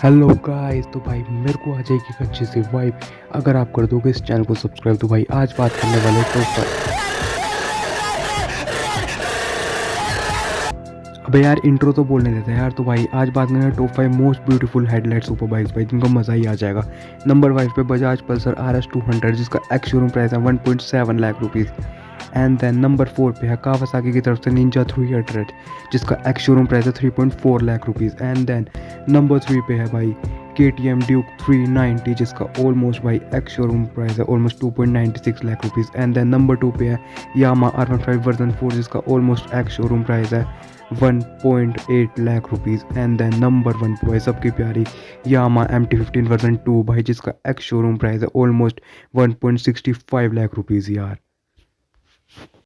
Hello guys. तो भाई मेरे को आ जाएगी एक अच्छी सी वाइब अगर आप कर दोगे इस चैनल को सब्सक्राइब। तो भाई आज बात करने वाले टॉप। अबे यार इंट्रो तो बोलने देते हैं यार। तो भाई आज बात करेंगे top 5 most beautiful headlight super bikes भाई, जिनका मज़ा ही आ जाएगा। नंबर 5 पे बजाज पल्सर RS 200, जिसका एक्स शोरूम प्राइस है 1.7 lakh rupees. And then number 4 पे है कावासाकी की तरफ से निंजा 300, जिसका एक्स शोरूम प्राइस है 3.4 lakh rupees. And then number 3 पे है भाई KTM ड्यूक 390, जिसका ऑलमोस्ट भाई एक्स शोरूम प्राइस है ऑलमोस्ट 2.96 lakh rupees. And then number 2 पे है यामा R15 वर्जन 4, जिसका ऑलमोस्ट एक्स शोरूम प्राइस है 1.8 lakh rupees. And then number 1 पे भाई सबकी प्यारी यामा MT15 वर्जन 2 भाई, जिसका एक्स शोरूम प्राइस है ऑलमोस्ट 1.65 लाख रुपीज़ यार।